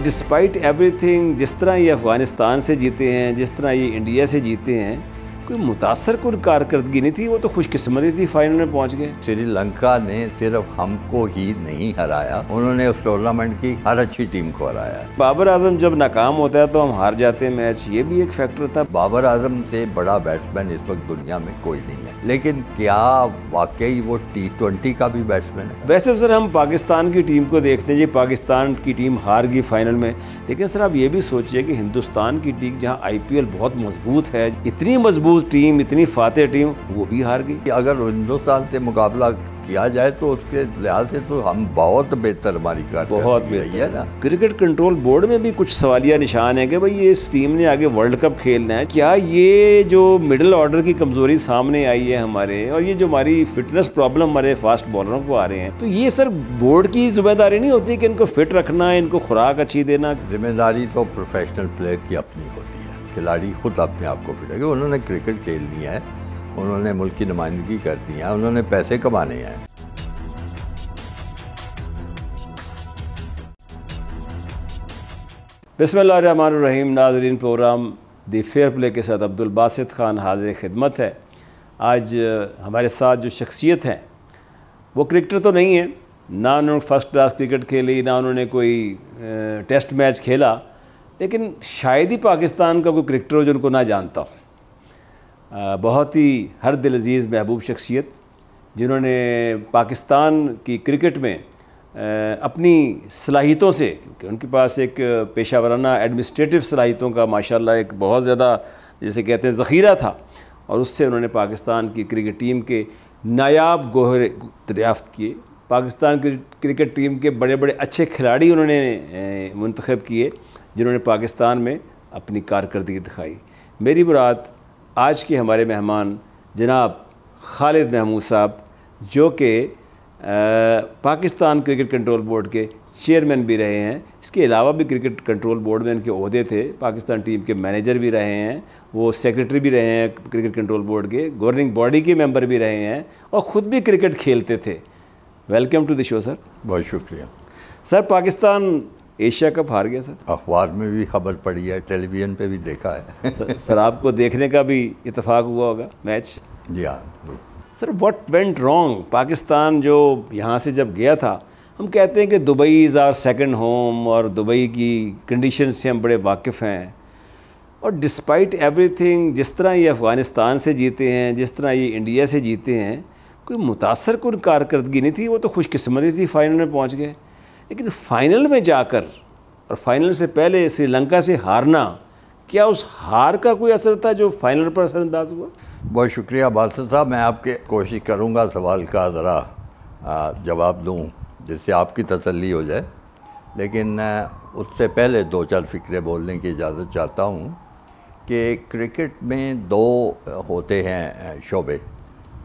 Despite everything, जिस तरह ये अफ़गानिस्तान से जीते हैं, जिस तरह ये इंडिया से जीते हैं, कोई मुतासर कुछ कारकर्दगी नहीं थी। वो तो खुशकिस्मती थी, फाइनल में पहुंच गए। श्रीलंका ने सिर्फ हमको ही नहीं हराया, उन्होंने उस टूर्नामेंट की हर अच्छी टीम को हराया। बाबर आजम जब नाकाम होता है तो हम हार जाते हैं मैच, ये भी एक फैक्टर था। बाबर आजम से बड़ा बैट्समैन इस वक्त दुनिया में कोई नहीं है, लेकिन क्या वाकई वो T20 का भी बैट्समैन है? वैसे सर हम पाकिस्तान की टीम को देखते हैं जी, पाकिस्तान की टीम हार गई फाइनल में, लेकिन सर आप ये भी सोचिए कि हिंदुस्तान की टीम जहाँ IPL बहुत मजबूत है, इतनी मजबूत टीम, इतनी फातेह टीम, वो भी हार गई। अगर हिंदुस्तान से मुकाबला किया जाए तो उसके लिहाज से तो हम बहुत बेहतर हमारी बहुत बेहतर है ना। क्रिकेट कंट्रोल बोर्ड में भी कुछ सवालिया निशान है कि भाई ये इस टीम ने आगे वर्ल्ड कप खेलना है, क्या ये जो मिडिल ऑर्डर की कमजोरी सामने आई है हमारे, और ये जो हमारी फिटनेस प्रॉब्लम हमारे फास्ट बॉलरों को आ रहे हैं, तो ये सर बोर्ड की जिम्मेदारी नहीं होती कि इनको फिट रखना है, इनको खुराक अच्छी देना? जिम्मेदारी तो प्रोफेशनल प्लेयर की अपनी होती है, खिलाड़ी खुद अपने आप को फिट है। उन्होंने क्रिकेट खेलनी है, उन्होंने मुल्क की नुमाइंदगी करनी है, उन्होंने पैसे कमाने हैं। बिस्मिल्लाहिर्रहमानिर्रहीम। नाज़रीन, प्रोग्राम दी फेयर प्ले के साथ अब्दुल बासित ख़ान हाज़िर खिदमत है। आज हमारे साथ जो शख्सियत हैं वो क्रिकेटर तो नहीं है, ना उन्होंने फ़र्स्ट क्लास क्रिकेट खेली, ना उन्होंने कोई टेस्ट मैच खेला, लेकिन शायद ही पाकिस्तान का कोई क्रिकेटर हो जो उनको ना जानता हो। बहुत ही हर दिल अजीज़ महबूब शख्सियत, जिन्होंने पाकिस्तान की क्रिकेट में अपनी सलाहियतों से, क्योंकि उनके पास एक पेशा वराना एडमिनिस्ट्रेटिव सलाहियतों का माशाल्लाह एक बहुत ज़्यादा जैसे कहते हैं ज़ख़ीरा था, और उससे उन्होंने पाकिस्तान की क्रिकेट टीम के नायाब गोहरे दरियाफ़्त किए। पाकिस्तान की क्रिकेट टीम के बड़े बड़े अच्छे खिलाड़ी उन्होंने मुंतखब किए, जिन्होंने पाकिस्तान में अपनी कारकर्दगी दिखाई। मेरी मुराद आज के हमारे मेहमान जनाब खालिद महमूद साहब, जो कि पाकिस्तान क्रिकेट कंट्रोल बोर्ड के चेयरमैन भी रहे हैं, इसके अलावा भी क्रिकेट कंट्रोल बोर्ड में इनके ओहदे थे, पाकिस्तान टीम के मैनेजर भी रहे हैं, वो सेक्रेटरी भी रहे हैं क्रिकेट कंट्रोल बोर्ड के, गवर्निंग बॉडी के मेंबर भी रहे हैं, और ख़ुद भी क्रिकेट खेलते थे। Welcome to the show sir. बहुत शुक्रिया सर। पाकिस्तान एशिया कप हार गया सर, अखबार में भी खबर पड़ी है, टेलीविज़न पे भी देखा है। सर आपको देखने का भी इत्तेफाक हुआ होगा मैच? जी हाँ sir. What went wrong? Pakistan जो यहाँ से जब गया था, हम कहते हैं कि Dubai is our second home, और दुबई की कंडीशन से हम बड़े वाकिफ़ हैं, और डिस्पाइट एवरीथिंग, जिस तरह ये अफ़गानिस्तान से जीते हैं, जिस तरह ये इंडिया से जीते हैं, कोई मुतासर कोई कारकर्दगी नहीं थी। वो तो खुशकिस्मती थी, फाइनल में पहुँच गए, लेकिन फ़ाइनल में जाकर और फाइनल से पहले श्रीलंका से हारना, क्या उस हार का कोई असर था जो फाइनल पर असरअंदाज हुआ? बहुत शुक्रिया बादशाह साहब। मैं आपके कोशिश करूंगा सवाल का ज़रा जवाब दूं जिससे आपकी तसल्ली हो जाए, लेकिन उससे पहले दो चार फ़िक्रे बोलने की इजाज़त चाहता हूं कि क्रिकेट में दो होते हैं शोबे।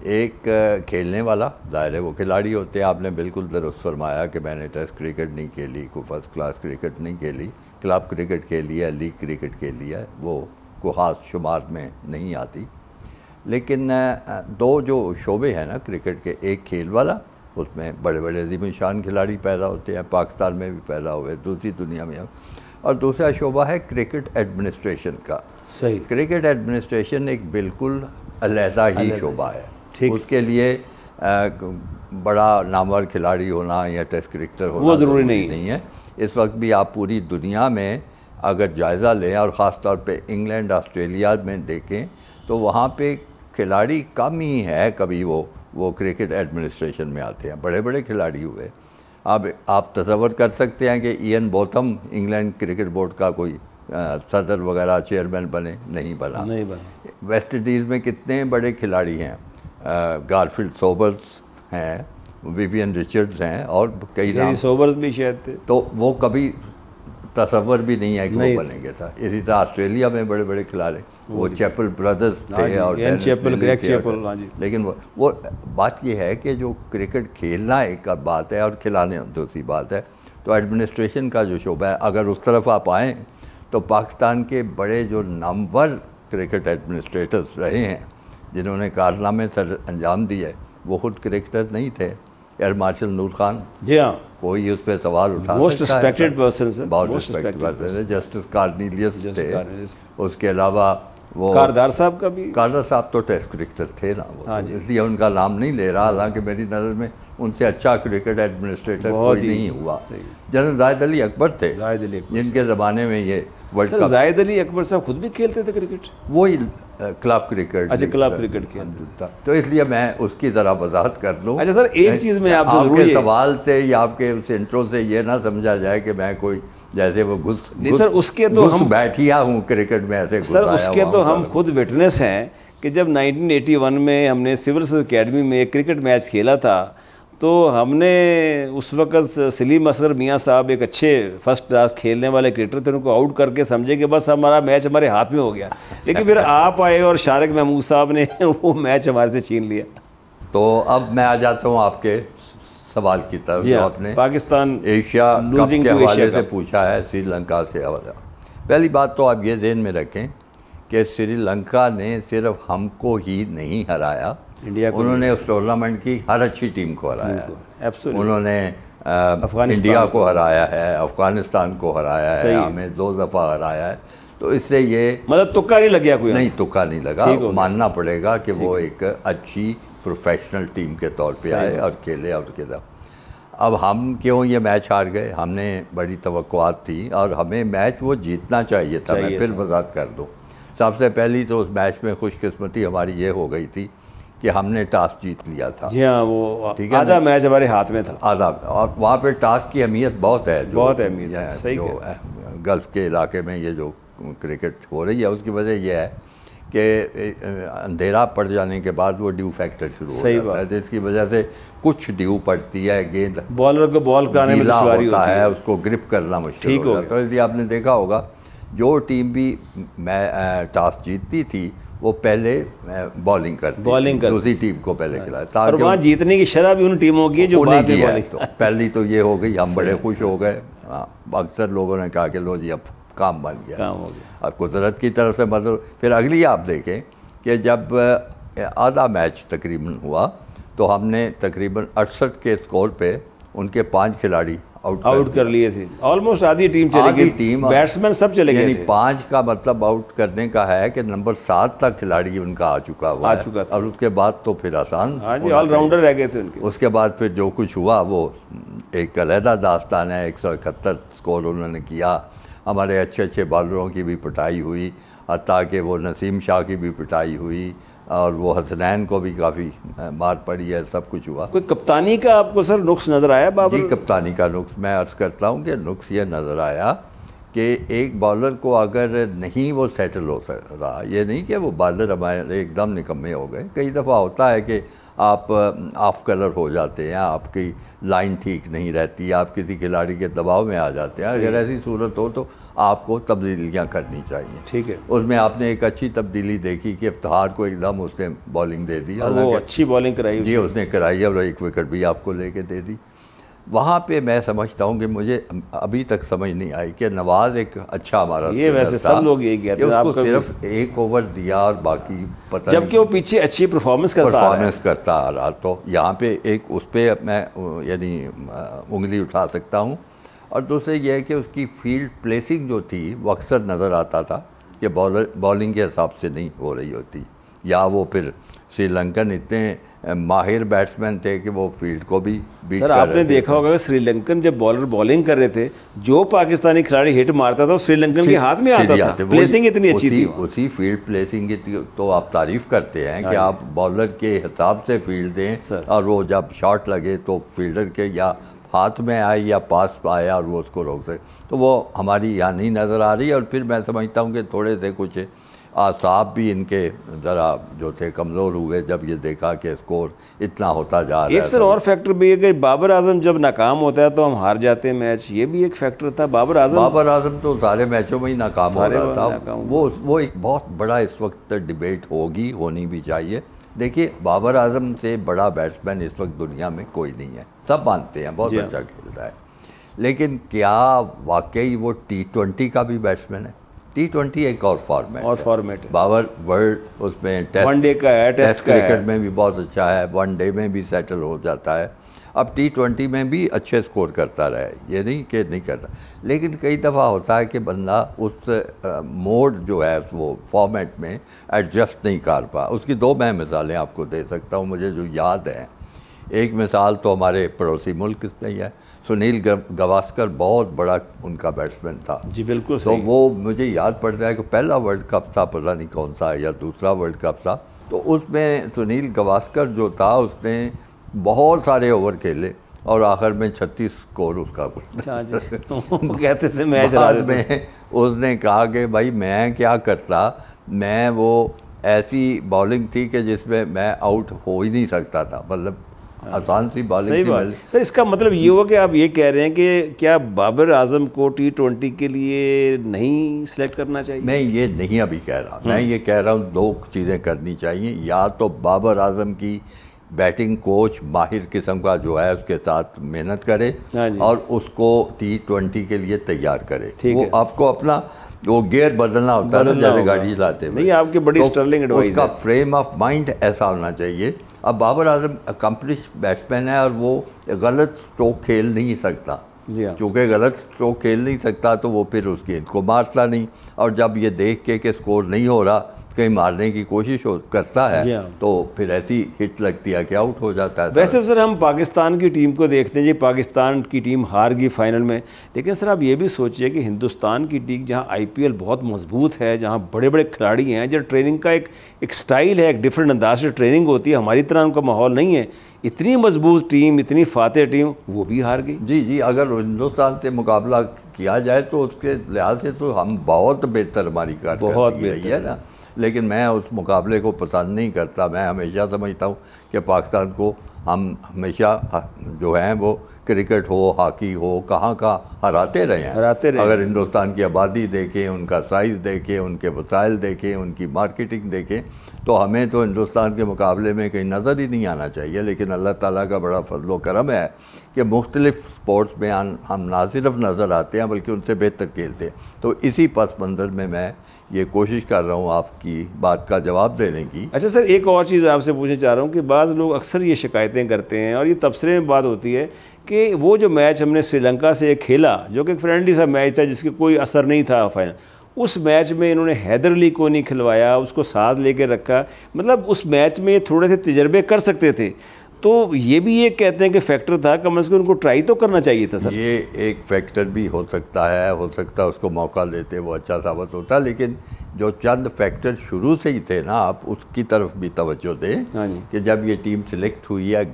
एक खेलने वाला, ज़ाहिर है वो खिलाड़ी होते हैं। आपने बिल्कुल दुरुस्त फरमाया कि मैंने टेस्ट क्रिकेट नहीं खेली, कोई फर्स्ट क्लास क्रिकेट नहीं खेली, क्लब क्रिकेट खेली है, लीग क्रिकेट खेली है, वो को ख़ास शुमार में नहीं आती। लेकिन दो जो शोबे हैं ना क्रिकेट के, एक खेल वाला, उसमें बड़े बड़े अज़ीम शान खिलाड़ी पैदा होते हैं, पाकिस्तान में भी पैदा हुए, दूसरी दुनिया में, और दूसरा शोबा है क्रिकेट एडमिनिस्ट्रेशन का। सही। क्रिकेट एडमिनिस्ट्रेशन एक बिल्कुल अलहदा ही शोबा है। उसके लिए बड़ा नामवर खिलाड़ी होना या टेस्ट क्रिकेटर होना वो ज़रूरी नहीं है। इस वक्त भी आप पूरी दुनिया में अगर जायज़ा लें, और ख़ास तौर पे इंग्लैंड ऑस्ट्रेलिया में देखें, तो वहाँ पे खिलाड़ी कम ही है कभी वो क्रिकेट एडमिनिस्ट्रेशन में आते हैं। बड़े बड़े खिलाड़ी हुए, आप तसव्वुर कर सकते हैं कि Ian Botham England cricket board का कोई सदर वगैरह चेयरमैन नहीं बना। वेस्ट इंडीज़ में कितने बड़े खिलाड़ी हैं, गारफील्ड सोबर्स हैं, विवियन रिचर्ड्स हैं, और कई नाम, सोबर्स भी शायद थे, तो वो कभी तसव्वुर भी नहीं है कि वो बनेंगे था। इसी तरह ऑस्ट्रेलिया में बड़े बड़े खिलाड़ी, वो चैपल ब्रदर्स थे, और ग्रेग चैपल। लेकिन वो बात ये है कि जो क्रिकेट खेलना एक बात है और खिलाने दूसरी बात है। तो एडमिनिस्ट्रेशन का जो शोबा है, अगर उस तरफ आप आएँ तो पाकिस्तान के बड़े जो नामवर क्रिकेट एडमिनिस्ट्रेटर्स रहे हैं, जिन्होंने कारनामे सर अंजाम दिए, वो खुद क्रिकेटर नहीं थे, एयर मार्शल नूर खान, जी हाँ, कोई उस पर सवाल उठा मोस्ट रिस्पेक्टेड पर्सन सर, बहुत रिस्पेक्टेड पर्सन है। जस्टिस कार्नेलियस थे, उसके अलावा वो कारदार साहब का भी, कारदार साहब तो टेस्ट क्रिकेटर थे ना वो, हाँ तो इसलिए उनका नाम नहीं ले रहा, हालांकि मेरी नज़र में उनसे अच्छा क्रिकेट एडमिनिस्ट्रेटर कोई नहीं हुआ। जनरल जाहिद अली अकबर थे, जिनके ज़माने में ये वर्ल्ड कप, जाहिद अली अकबर साहब खुद भी खेलते थे क्रिकेट, वही क्लब क्रिकेट, अच्छा क्लब क्रिकेट खेलते था, तो इसलिए मैं उसकी ज़रा वजाहत कर लूँ। अच्छा सर, एक चीज़ में आपके सवाल से या आपके उस इंट्रो से ये ना समझा जाए कि मैं कोई जैसे वो घुस सर, उसके तो हम बैठिया हूँ क्रिकेट में ऐसे सर, उसके तो हम खुद विटनेस हैं कि जब 1981 में हमने सिविल एकेडमी में एक क्रिकेट मैच खेला था, तो हमने उस वक़्त सलीम असगर मियाँ साहब एक अच्छे फर्स्ट क्लास खेलने वाले क्रिकेटर थे, उनको आउट करके समझे कि बस हमारा मैच हमारे हाथ में हो गया, लेकिन फिर आप आए और शारिक महमूद साहब ने वो मैच हमारे से छीन लिया। तो अब मैं आ जाता हूँ आपके सवाल की तरफ, जो आपने पाकिस्तान एशिया कप के हवाले से पूछा है, श्रीलंका से हवाला। पहली बात तो आप ये ध्यान में रखें कि श्रीलंका ने सिर्फ हमको ही नहीं हराया, इंडिया को, उन्होंने उस टूर्नामेंट की हर अच्छी टीम को हराया। उन्होंने इंडिया को हराया है, अफगानिस्तान को हराया है, हमें 2 दफ़ा हराया है, तो इससे ये मतलब तुक्का नहीं लग गया कोई, नहीं तुक्का नहीं लगा, मानना पड़ेगा कि वो एक अच्छी प्रोफेशनल टीम के तौर पे आए और खेले और खेला। अब हम क्यों ये मैच हार गए, हमने बड़ी तवक्कुआत थी और हमें मैच वो जीतना चाहिए था। मैं फिर वजाहत कर दूँ, सबसे पहली तो उस मैच में खुशकिस्मती हमारी ये हो गई थी कि हमने टॉस जीत लिया था। जी हाँ, वो ठीक है, आधा मैच हमारे हाथ में था, आधा, और वहाँ पे टॉस की अहमियत बहुत है, बहुत अहमियत है, सही जो गल्फ़ के इलाके में ये जो क्रिकेट हो रही है, उसकी वजह यह है कि अंधेरा पड़ जाने के बाद वो ड्यू फैक्टर शुरू हो जाता है, जिसकी वजह से कुछ ड्यू पड़ती है, गेंद बॉलर को बॉल कराने में दुश्वारी होता है, उसको ग्रिप करना मुश्किल हो जाता है। तो इसलिए आपने देखा होगा जो टीम भी टॉस जीतती थी वो पहले बॉलिंग करती, दूसरी टीम को पहले खिलाया, और वहाँ जीतने की शरह भी उन टीमों की जो बाद में बॉलिंग। तो पहली तो ये हो गई, हम बड़े खुश हो गए। अक्सर लोगों ने कहा कि लो जी अब काम बन गया, काम हो गया। अब कुदरत की तरफ से मतलब फिर अगली आप देखें कि जब आधा मैच तकरीबन हुआ तो हमने तकरीबन 68 के स्कोर पे उनके 5 खिलाड़ी आउट कर लिए थे, ऑलमोस्ट आधी टीम चली गई, टीम बैट्समैन सब चले गए, यानी 5 का मतलब आउट करने का है कि नंबर 7 तक खिलाड़ी उनका आ चुका हुआ है, और उसके बाद तो फिर आसान, हाँ जी, ऑलराउंडर रह गए थे उनके। उसके बाद फिर जो कुछ हुआ वो एक अलहदा दास्तान है। 171 स्कोर उन्होंने किया, हमारे अच्छे अच्छे बॉलरों की भी पिटाई हुई, हत्ता कि वो नसीम शाह की भी पिटाई हुई, और वो हसनैन को भी काफ़ी मार पड़ी है, सब कुछ हुआ। कोई कप्तानी का आपको सर नुक्स नज़र आया बाबर? जी, कप्तानी का नुक्स मैं अर्ज़ करता हूँ कि नुक्स ये नज़र आया कि एक बॉलर को अगर नहीं वो सेटल हो रहा, ये नहीं कि वो बॉलर हमारे एकदम निकम्मे हो गए, कई दफ़ा होता है कि आप ऑफ कलर हो जाते हैं, आपकी लाइन ठीक नहीं रहती, आप किसी खिलाड़ी के दबाव में आ जाते हैं, अगर ऐसी सूरत हो तो आपको तब्दीलियां करनी चाहिए। ठीक है, उसमें आपने एक अच्छी तब्दीली देखी कि इफ्तिखार को एकदम उसने बॉलिंग दे दी, वो अच्छी बॉलिंग कराई जी, उसने कराई और 1 विकेट भी आपको लेके दे दी। वहाँ पे मैं समझता हूँ कि मुझे अभी तक समझ नहीं आई कि नवाज़ एक अच्छा हमारा, ये वैसे सब लोग यही कहते हैं, उसको सिर्फ 1 ओवर दिया और बाकी पता, जबकि वो पीछे अच्छी परफॉर्मेंस करता आ रहा। तो यहाँ पे एक उस पर मैं यानी उंगली उठा सकता हूँ, और दूसरे ये है कि उसकी फील्ड प्लेसिंग जो थी वो अक्सर नज़र आता था कि बॉलिंग के हिसाब से नहीं हो रही होती, या वो फिर श्रीलंकन इतने माहिर बैट्समैन थे कि वो फील्ड को भी बीट सर आपने देखा होगा कि श्रीलंकन जब बॉलर बॉलिंग कर रहे थे, जो पाकिस्तानी खिलाड़ी हिट मारता था श्रीलंकन के हाथ में आता था, प्लेसिंग इतनी अच्छी थी, उसी फील्ड प्लेसिंग की तो आप तारीफ़ करते हैं कि आप बॉलर के हिसाब से फील्ड दें, और वो जब शॉट लगे तो फील्डर के या हाथ में आए या पास आया और वो उसको रोक सके, तो वो हमारी यहाँ नहीं नज़र आ रही। और फिर मैं समझता हूँ कि थोड़े से कुछ आसाब भी इनके ज़रा जो थे कमज़ोर हुए जब ये देखा कि स्कोर इतना होता जा रहा है। एक सर और फैक्टर भी है कि बाबर आजम जब नाकाम होता है तो हम हार जाते हैं मैच, ये भी एक फैक्टर था। बाबर आजम तो सारे मैचों में ही नाकाम हो रहा था। वो एक बहुत बड़ा इस वक्त डिबेट होनी भी चाहिए। देखिए, बाबर आजम से बड़ा बैट्समैन इस वक्त दुनिया में कोई नहीं है, सब मानते हैं, बहुत अच्छा खेलता है, लेकिन क्या वाकई वो T20 का भी बैट्समैन है? T20 एक और फॉर्मेट है। बाबर वर्ल्ड उसमें वन डे का है, टेस्ट क्रिकेट में भी बहुत अच्छा है, वन डे में भी सेटल हो जाता है। अब T20 में भी अच्छे स्कोर करता रहा है, ये नहीं कि नहीं करता, लेकिन कई दफ़ा होता है कि बंदा उस मोड जो है वो फॉर्मेट में एडजस्ट नहीं कर पा। उसकी दो मैं मिसालें आपको दे सकता हूँ मुझे जो याद हैं। एक मिसाल तो हमारे पड़ोसी मुल्क में ही है, सुनील गावस्कर बहुत बड़ा उनका बैट्समैन था जी, बिल्कुल तो वो मुझे याद पड़ता है कि पहला वर्ल्ड कप था, पता नहीं कौन सा या दूसरा वर्ल्ड कप था, तो उसमें सुनील गावस्कर जो था उसने बहुत सारे ओवर खेले और आखिर में 36 स्कोर उसका कहते थे मैच बाद में उसने कहा कि भाई मैं क्या करता, मैं वो ऐसी बॉलिंग थी कि जिसमें मैं आउट हो ही नहीं सकता था, मतलब आसान सी बॉलिंग सही बात। सर इसका मतलब ये हुआ कि आप ये कह रहे हैं कि क्या बाबर आजम को T20 के लिए नहीं सिलेक्ट करना चाहिए? मैं ये नहीं अभी कह रहा, मैं ये कह रहा हूँ दो चीज़ें करनी चाहिए, या तो बाबर आजम की बैटिंग कोच माहिर किस्म का जो है उसके साथ मेहनत करे और उसको T20 के लिए तैयार करे। वो आपको अपना वो गियर बदलना होता है ना, जैसे गाड़ी चलाते हैं। नहीं, आपकी बड़ी स्टर्लिंग एडवाइस उसका फ्रेम ऑफ माइंड ऐसा होना चाहिए। अब बाबर आजम अकम्पलिश बैट्समैन है और वो गलत स्ट्रोक खेल नहीं सकता, चूँकि गलत स्ट्रोक खेल नहीं सकता तो वो फिर उस गेंद को मारता नहीं, और जब ये देख के स्कोर नहीं हो रहा कहीं मारने की कोशिश करता है तो फिर ऐसी हिट लगती है कि आउट हो जाता है। वैसे सर हम पाकिस्तान की टीम को देखते हैं जी, पाकिस्तान की टीम हार गई फाइनल में, लेकिन सर आप ये भी सोचिए कि हिंदुस्तान की टीम जहाँ IPL बहुत मजबूत है, जहाँ बड़े बड़े खिलाड़ी हैं, जहाँ ट्रेनिंग का एक स्टाइल है, एक डिफरेंट अंदाज से ट्रेनिंग होती है, हमारी तरह उनका माहौल नहीं है, इतनी मजबूत टीम, इतनी फातेह टीम, वो भी हार गई। जी जी, अगर हिंदुस्तान से मुकाबला किया जाए तो उसके लिहाज से तो हम बहुत बेहतर हमारी कारकर्दगी रही है ना, लेकिन मैं उस मुकाबले को पसंद नहीं करता। मैं हमेशा समझता हूँ कि पाकिस्तान को हम हमेशा जो हैं वो क्रिकेट हो, हॉकी हो, कहाँ हराते रहे हैं। अगर हिंदुस्तान की आबादी देखें, उनका साइज़ देखें, उनके वसाइल देखें, उनकी मार्केटिंग देखें, तो हमें तो हिंदुस्तान के मुकाबले में कहीं नज़र ही नहीं आना चाहिए। लेकिन अल्लाह ताला का बड़ा फजल व करम है कि मुख्तलिफ़ स्पोर्ट्स में हम ना सिर्फ नज़र आते हैं बल्कि उनसे बेहतर खेलते हैं। तो इसी पस मंज़र में मैं ये कोशिश कर रहा हूँ आपकी बात का जवाब देने की। अच्छा सर, एक और चीज़ आपसे पूछना चाह रहा हूँ कि बाज़ लोग अक्सर ये शिकायतें करते हैं और ये तबसरे में बात होती है कि वो जो मैच हमने श्रीलंका से खेला, जो कि एक फ्रेंडली सा मैच था जिसके कोई असर नहीं था फाइनल, उस मैच में इन्होंने हैदर अली को नहीं खिलवाया, उसको साथ लेके रखा, मतलब उस मैच में थोड़े से तजर्बे कर सकते थे, तो ये भी ये कहते हैं कि फैक्टर था, कम से कम उनको ट्राई तो करना चाहिए था सर। ये एक फैक्टर भी हो सकता है उसको मौका देते वो अच्छा साबित होता, लेकिन जो चंद फैक्टर शुरू से ही थे ना, आप उसकी तरफ भी तवज्जो दें कि जब ये टीम सिलेक्ट हुई है,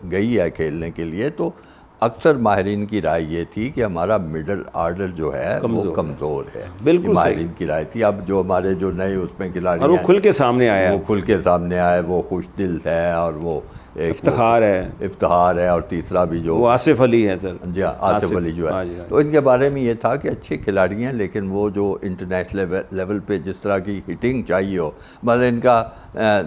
गई है खेलने के लिए, तो अक्सर माहिरीन की राय ये थी कि हमारा मिडल आर्डर जो है वो कमज़ोर है। बिल्कुल माहिरीन की राय थी। अब जो हमारे जो नए उसमें खिलाड़ी और वो खुल के सामने आया, वो खुशदिल है और वो इफ्तिखार है और तीसरा भी जो वो आसिफ अली है सर। जी आसिफ अली जो है, तो इनके बारे में ये था कि अच्छे खिलाड़ी हैं, लेकिन वो जो इंटरनेशनल लेवल पे जिस तरह की हिटिंग चाहिए हो, मतलब इनका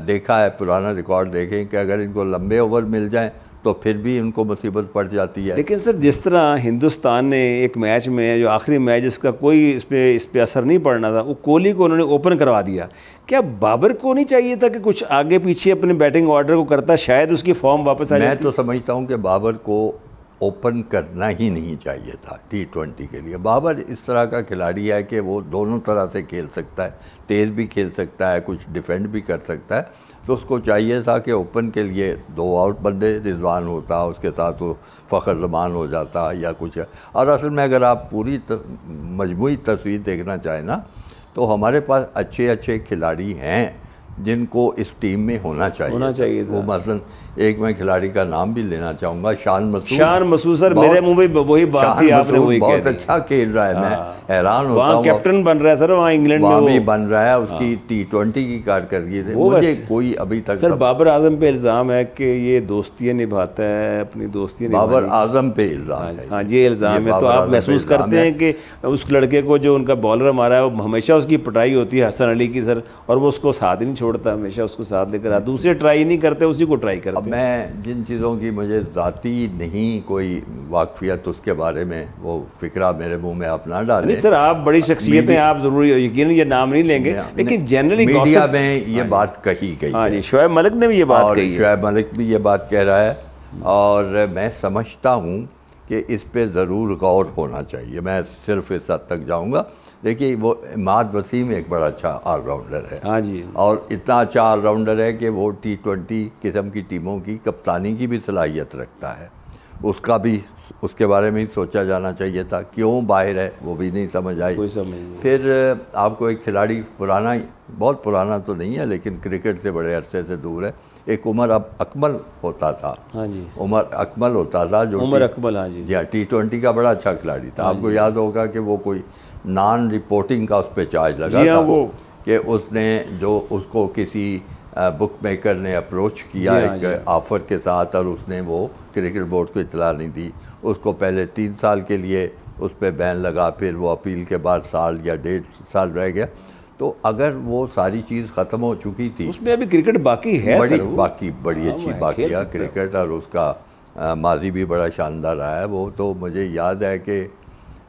देखा है, पुराना रिकॉर्ड देखें कि अगर इनको लंबे ओवर मिल जाएं तो फिर भी उनको मुसीबत पड़ जाती है। लेकिन सर जिस तरह हिंदुस्तान ने एक मैच में, जो आखिरी मैच जिसका कोई इस पे असर नहीं पड़ना था, वो कोहली को उन्होंने ओपन करवा दिया, क्या बाबर को नहीं चाहिए था कि कुछ आगे पीछे अपने बैटिंग ऑर्डर को करता, शायद उसकी फॉर्म वापस आ जाती? मैं तो समझता हूँ कि बाबर को ओपन करना ही नहीं चाहिए था T20 के लिए। बाबर इस तरह का खिलाड़ी है कि वो दोनों तरह से खेल सकता है, तेज़ भी खेल सकता है, कुछ डिफेंड भी कर सकता है, तो उसको चाहिए था कि ओपन के लिए 2 आउट बंदे, रिजवान होता, उसके साथ वो फ़खर ज़मान हो जाता या कुछ। और असल में अगर आप पूरी मजमूई तस्वीर देखना चाहें ना, तो हमारे पास अच्छे खिलाड़ी हैं जिनको इस टीम में होना चाहिए वो मसलन एक मैं खिलाड़ी का नाम भी लेना चाहूँगा, शान मसूद सर, मेरे मुंह में वही बात थी, आपने वही बहुत अच्छा खेल रहा है। मैं हैरान होता हूँ, कैप्टन बन रहा है सर, वहाँ इंग्लैंड में भी बन रहा है, उसकी T20 की कारकर्दगी मुझे कोई अभी तक। सर बाबर आजम पे इल्ज़ाम है कि ये दोस्तियाँ निभाता है, अपनी दोस्तियाँ। बाबर आजम पे इल्ज़ाम है, हाँ ये इल्ज़ाम है। तो आप महसूस करते हैं कि उस लड़के को जो उनका बॉलर मारा है, वो हमेशा उसकी पिटाई होती है हसन अली की सर, और वो उसको साथ ही नहीं छोड़ता, हमेशा उसको साथ लेकर आता, दूसरे ट्राई नहीं करते, उसी को ट्राई करते। अब मैं जिन चीज़ों की मुझे ज़ाती नहीं कोई वाकफियत उसके बारे में वो फिक्रा मेरे मुंह में आप ना डालें। नहीं सर, आप बड़ी शख्सियत हैं, आप ज़रूरी यकीन ये नाम नहीं लेंगे, लेकिन जनरली मीडिया में ये बात कही गई। हाँ जी, शोएब मलिक ने भी ये बात कही है, शोएब मलिक भी ये बात कह रहा है, और मैं समझता हूँ कि इस पे ज़रूर गौर होना चाहिए। मैं सिर्फ इस हद तक जाऊँगा। देखिए, वो इमाद वसीम एक बड़ा अच्छा ऑलराउंडर है। हाँ जी। और इतना अच्छा ऑलराउंडर है कि वो T20 किस्म की टीमों की कप्तानी की भी सलाहियत रखता है। उसका भी उसके बारे में ही सोचा जाना चाहिए था। क्यों बाहर है वो भी नहीं समझ आई। कोई समझ नहीं। फिर आपको एक खिलाड़ी पुराना, बहुत पुराना तो नहीं है लेकिन क्रिकेट से बड़े अरसे से दूर है, एक उमर अकमल होता था। हाँ जी। उमर अकमल होता था जो उमर अकमल, हाँ जी। हाँ, T20 का बड़ा अच्छा खिलाड़ी था। आपको याद होगा कि वो कोई नॉन रिपोर्टिंग का उस पर चार्ज लगा था वो कि उसने जो उसको किसी बुक मेकर ने अप्रोच किया एक ऑफ़र के साथ और उसने वो क्रिकेट बोर्ड को इतला नहीं दी। उसको पहले 3 साल के लिए उस पर बैन लगा, फिर वो अपील के बाद साल या 1.5 साल रह गया। तो अगर वो सारी चीज़ ख़त्म हो चुकी थी, उसमें अभी क्रिकेट बाकी है, बड़ी सर बाकी बड़ी अच्छी बाकी है क्रिकेट, और उसका माजी भी बड़ा शानदार रहा है। वो तो मुझे याद है कि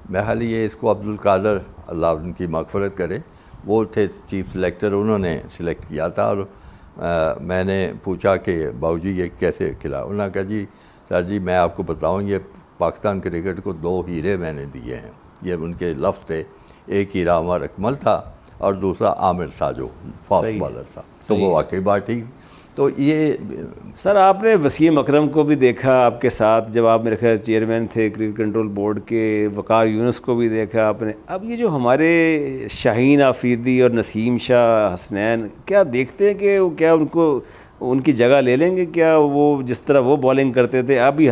बहरहाल ये इसको अब्दुल कादर, अल्लाह उनकी मग़फ़िरत करे, वो थे चीफ सिलेक्टर, उन्होंने सिलेक्ट किया था। और मैंने पूछा कि बाबूजी ये कैसे खिला। उन्होंने कहा जी सर जी मैं आपको बताऊं, ये पाकिस्तान क्रिकेट को 2 हीरे मैंने दिए हैं। ये उनके लफ्ज़ थे। एक हीरा उमर अकमल था और दूसरा आमिर था जो फास्ट बॉलर था। तो वो वाकई बात ठीक। तो ये सर आपने वसीम अकरम को भी देखा आपके साथ जब आप मेरे ख्याल चेयरमैन थे क्रिकेट कंट्रोल बोर्ड के, वकार यूनुस को भी देखा आपने। अब ये जो हमारे शाहीन आफरीदी और नसीम शाह हसनैन, क्या देखते हैं कि क्या उनको उनकी जगह ले लेंगे? क्या वो जिस तरह वो बॉलिंग करते थे, अभी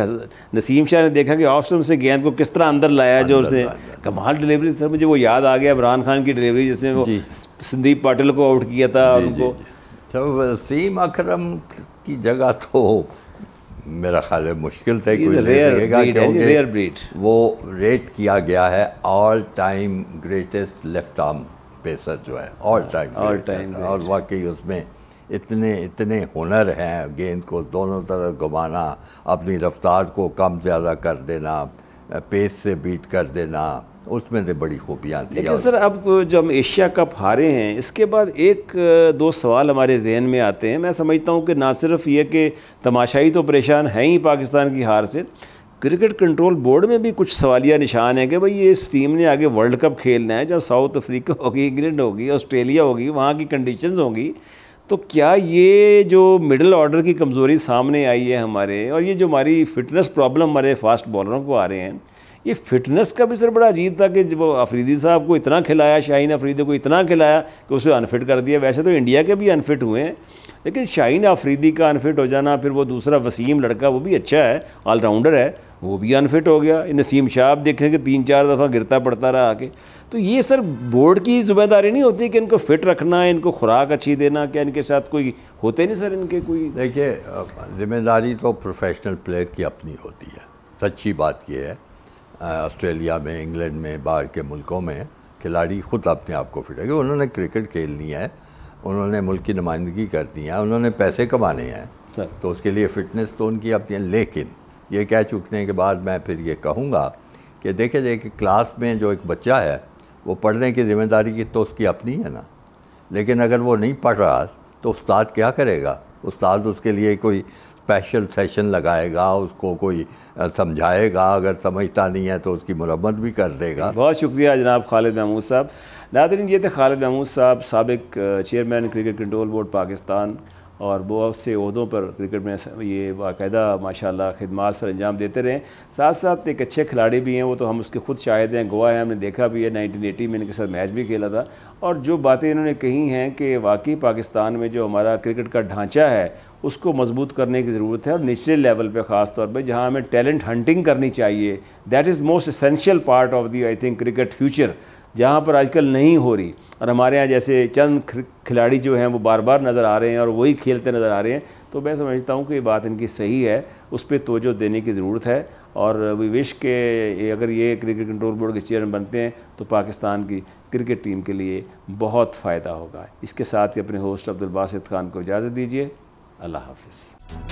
नसीम शाह ने देखा कि ऑफ स्टंप से गेंद को किस तरह अंदर लाया, जो उसने कमाल डिलीवरी। सर मुझे वो याद आ गया इमरान खान की डिलीवरी जिसमें वो संदीप पाटिल को आउट किया था उनको। तो वसीम अकरम की जगह तो मेरा ख्याल है मुश्किल से कोई ले सकेगा, क्योंकि वो रेट किया गया है all time greatest left arm pacer जो है, ऑल टाइम। और वाकई उसमें इतने हुनर हैं, गेंद को दोनों तरफ घुमाना, अपनी रफ्तार को कम ज़्यादा कर देना, पेस से बीट कर देना, उसमें तो बड़ी खूबियाँ थी। लेकिन सर अब जो हम एशिया कप हारे हैं, इसके बाद 1-2 सवाल हमारे जहन में आते हैं। मैं समझता हूँ कि ना सिर्फ ये कि तमाशाई तो परेशान हैं ही पाकिस्तान की हार से, क्रिकेट कंट्रोल बोर्ड में भी कुछ सवालिया निशान है कि भाई ये इस टीम ने आगे वर्ल्ड कप खेलना है, जहाँ साउथ अफ्रीका होगी, इंग्लैंड होगी, ऑस्ट्रेलिया होगी, वहाँ की कंडीशंस होंगी। तो क्या ये जो मिडिल ऑर्डर की कमज़ोरी सामने आई है हमारे, और ये जो हमारी फ़िटनेस प्रॉब्लम हमारे फास्ट बॉलरों को आ रहे हैं, ये फ़िटनेस का भी सर बड़ा अजीब था कि जब अफरीदी साहब को इतना खिलाया, शाहीन अफरीदी को इतना खिलाया कि उसे अनफिट कर दिया। वैसे तो इंडिया के भी अनफिट हुए हैं, लेकिन शाहीन अफरीदी का अनफिट हो जाना, फिर वो दूसरा वसीम लड़का वो भी अच्छा है, ऑलराउंडर है, वो भी अनफिट हो गया। नसीम शाह देखें कि 3-4 दफ़ा गिरता पड़ता रहा आके। तो ये सर बोर्ड की जिम्मेदारी नहीं होती कि इनको फिट रखना, इनको खुराक अच्छी देना? क्या इनके साथ कोई होते नहीं सर इनके कोई? देखिए, जिम्मेदारी तो प्रोफेशनल प्लेयर की अपनी होती है। सच्ची बात ये है, ऑस्ट्रेलिया में, इंग्लैंड में, बाहर के मुल्कों में खिलाड़ी ख़ुद अपने आप को फिट है कि उन्होंने क्रिकेट खेलनी है, उन्होंने मुल्क की नुमाइंदगी करनी है, उन्होंने पैसे कमाने हैं, तो उसके लिए फ़िटनेस तो उनकी अपनी है। लेकिन ये कह चुकने के बाद मैं फिर ये कहूँगा कि देखिए क्लास में जो एक बच्चा है वो पढ़ने की ज़िम्मेदारी की तो उसकी अपनी है ना, लेकिन अगर वो नहीं पढ़ रहा तो उस्ताद क्या करेगा? उस्ताद उसके लिए कोई स्पेशल सेशन लगाएगा, उसको कोई समझाएगा, अगर समझता नहीं है तो उसकी मुरम्मत भी कर देगा। बहुत शुक्रिया जनाब खालिद महमूद साहब। नाज़रीन, ये थे खालिद महमूद साहब, साबिक chairman cricket control board Pakistan, और बहुत से ओहदों पर क्रिकेट में ये बाकायदा माशाल्लाह खिदमात सर अंजाम देते रहे। साथ साथ एक अच्छे खिलाड़ी भी हैं, वो तो हम उसके खुद शाहिद हैं, गवाह हैं, हमने देखा भी है। 1980 में इनके साथ मैच भी खेला था। और जो बातें इन्होंने कही हैं कि वाकई पाकिस्तान में जो हमारा क्रिकेट का ढांचा है उसको मजबूत करने की ज़रूरत है, और नेशनल लेवल पे ख़ास तौर पे जहाँ हमें टैलेंट हंटिंग करनी चाहिए। That is most essential part of the I think cricket future, जहाँ पर आजकल नहीं हो रही। और हमारे यहाँ जैसे चंद खिलाड़ी जो हैं वो बार बार नज़र आ रहे हैं और वही खेलते नज़र आ रहे हैं। तो मैं समझता हूँ कि ये बात इनकी सही है, उस पर तवज्जो देने की ज़रूरत है। और वी विश के अगर ये क्रिकेट कंट्रोल बोर्ड के चेयरमैन बनते हैं तो पाकिस्तान की क्रिकेट टीम के लिए बहुत फ़ायदा होगा। इसके साथ ही अपने होस्ट अब्दुल बासित खान को इजाज़त दीजिए। अल्लाह हाफ़िज़।